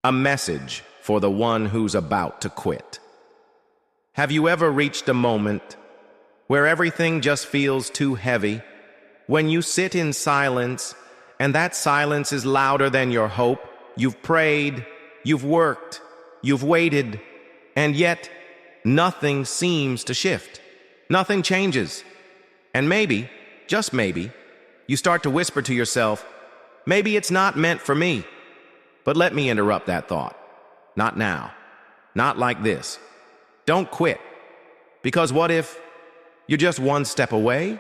A message for the one who's about to quit. Have you ever reached a moment where everything just feels too heavy? When you sit in silence, and that silence is louder than your hope? You've prayed, you've worked, you've waited, and yet nothing seems to shift. Nothing changes. And maybe, just maybe, you start to whisper to yourself, maybe it's not meant for me. But let me interrupt that thought. Not now. Not like this. Don't quit. Because what if you're just one step away?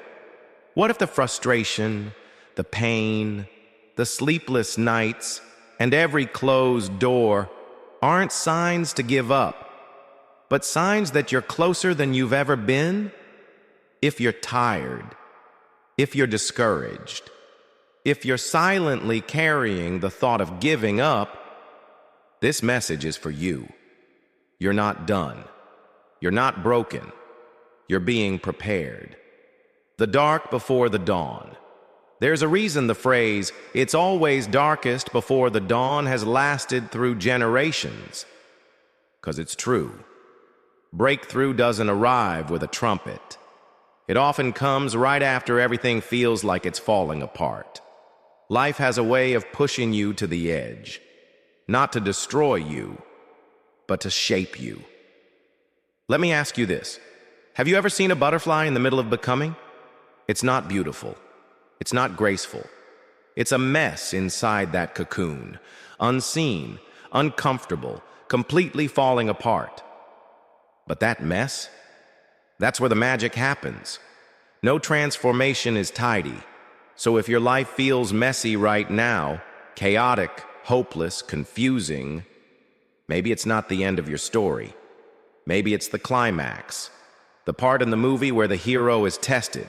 What if the frustration, the pain, the sleepless nights, and every closed door aren't signs to give up, but signs that you're closer than you've ever been? If you're tired, if you're discouraged, if you're silently carrying the thought of giving up, this message is for you. You're not done. You're not broken. You're being prepared. The dark before the dawn. There's a reason the phrase, "It's always darkest before the dawn," has lasted through generations. 'Cause it's true. Breakthrough doesn't arrive with a trumpet. It often comes right after everything feels like it's falling apart. Life has a way of pushing you to the edge, not to destroy you, but to shape you. Let me ask you this. Have you ever seen a butterfly in the middle of becoming? It's not beautiful. It's not graceful. It's a mess inside that cocoon, unseen, uncomfortable, completely falling apart. But that mess, that's where the magic happens. No transformation is tidy. So if your life feels messy right now, chaotic, hopeless, confusing, maybe it's not the end of your story. Maybe it's the climax, the part in the movie where the hero is tested,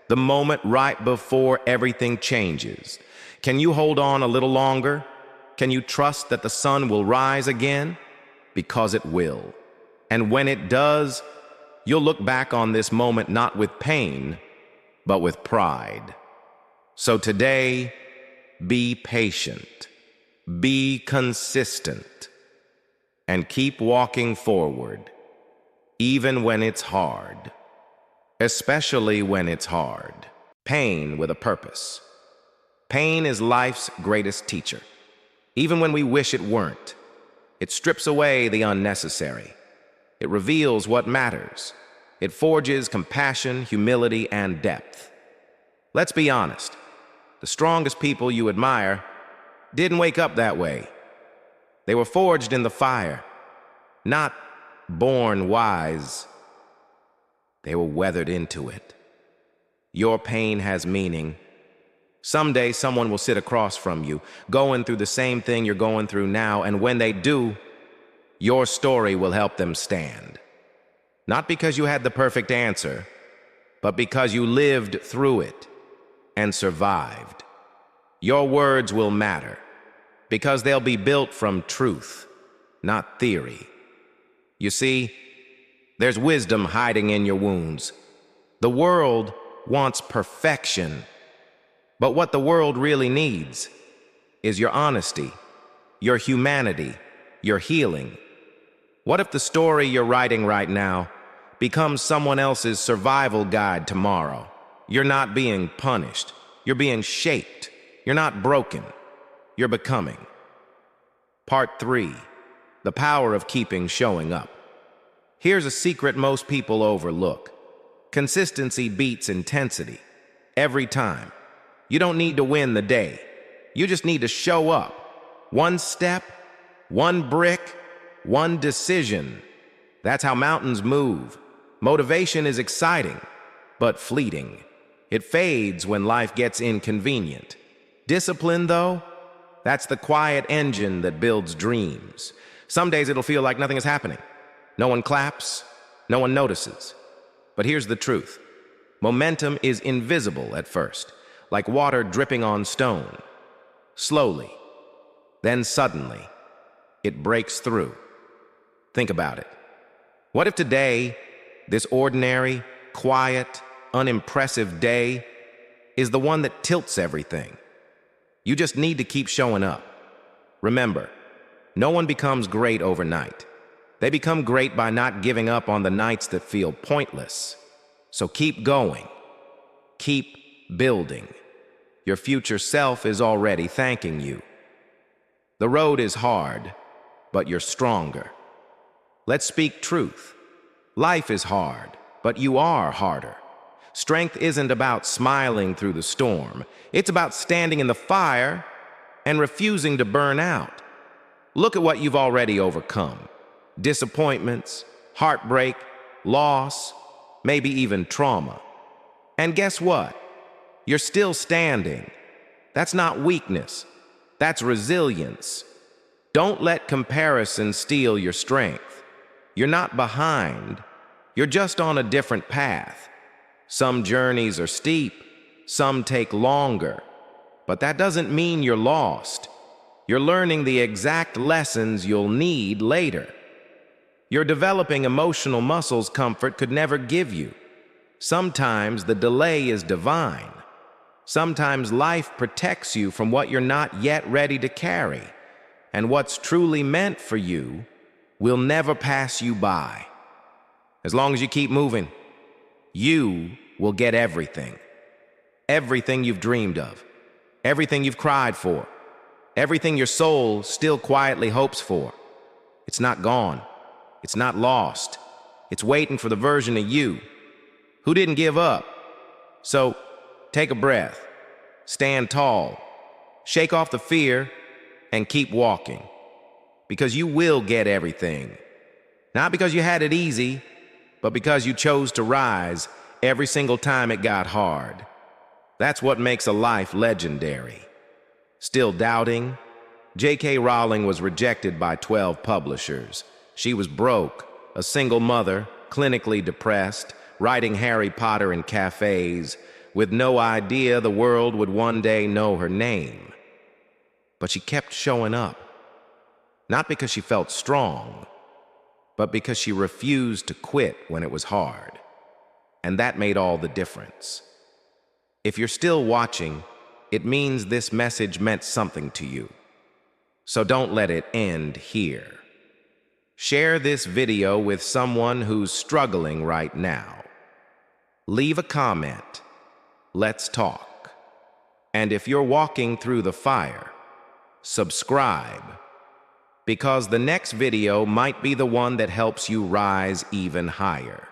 the moment right before everything changes. Can you hold on a little longer? Can you trust that the sun will rise again? Because it will. And when it does, you'll look back on this moment not with pain, but with pride. So today, be patient, be consistent, and keep walking forward, even when it's hard, especially when it's hard. Pain with a purpose. Pain is life's greatest teacher, even when we wish it weren't. It strips away the unnecessary. It reveals what matters. It forges compassion, humility, and depth. Let's be honest. The strongest people you admire didn't wake up that way. They were forged in the fire, not born wise. They were weathered into it. Your pain has meaning. Someday someone will sit across from you, going through the same thing you're going through now, and when they do, your story will help them stand. Not because you had the perfect answer, but because you lived through it and survived. Your words will matter because they'll be built from truth, not theory. You see, there's wisdom hiding in your wounds. The world wants perfection, but what the world really needs is your honesty, your humanity, your healing. What if the story you're writing right now becomes someone else's survival guide tomorrow? You're not being punished. You're being shaped. You're not broken. You're becoming. Part 3, the power of keeping showing up. Here's a secret most people overlook. Consistency beats intensity. Every time. You don't need to win the day. You just need to show up. One step, one brick, one decision. That's how mountains move. Motivation is exciting, but fleeting. It fades when life gets inconvenient. Discipline, though, that's the quiet engine that builds dreams. Some days it'll feel like nothing is happening. No one claps, no one notices. But here's the truth. Momentum is invisible at first, like water dripping on stone. Slowly, then suddenly, it breaks through. Think about it. What if today, this ordinary, quiet, unimpressive day, is the one that tilts everything? You just need to keep showing up. Remember, No one becomes great overnight. They become great by not giving up on the nights that feel pointless. So keep going. Keep building. Your future self is already thanking you. The road is hard, but you're stronger. Let's speak truth. Life is hard, but you are harder. Strength isn't about smiling through the storm. It's about standing in the fire and refusing to burn out. Look at what you've already overcome. Disappointments, heartbreak, loss, maybe even trauma. And guess what? You're still standing. That's not weakness. That's resilience. Don't let comparison steal your strength. You're not behind. You're just on a different path. Some journeys are steep, some take longer, but that doesn't mean you're lost. You're learning the exact lessons you'll need later. You're developing emotional muscles comfort could never give you. Sometimes the delay is divine. Sometimes life protects you from what you're not yet ready to carry, and what's truly meant for you will never pass you by. As long as you keep moving, you will get everything. Everything you've dreamed of, everything you've cried for, everything your soul still quietly hopes for. It's not gone. It's not lost. It's waiting for the version of you who didn't give up. So take a breath, stand tall, shake off the fear, and keep walking. Because you will get everything. Not because you had it easy, but because you chose to rise every single time it got hard. That's what makes a life legendary. Still doubting? J.K. Rowling was rejected by 12 publishers. She was broke, a single mother, clinically depressed, writing Harry Potter in cafes, with no idea the world would one day know her name. But she kept showing up. Not because she felt strong, but because she refused to quit when it was hard. And that made all the difference. If you're still watching, it means this message meant something to you. So don't let it end here. Share this video with someone who's struggling right now. Leave a comment. Let's talk. And if you're walking through the fire, subscribe, because the next video might be the one that helps you rise even higher.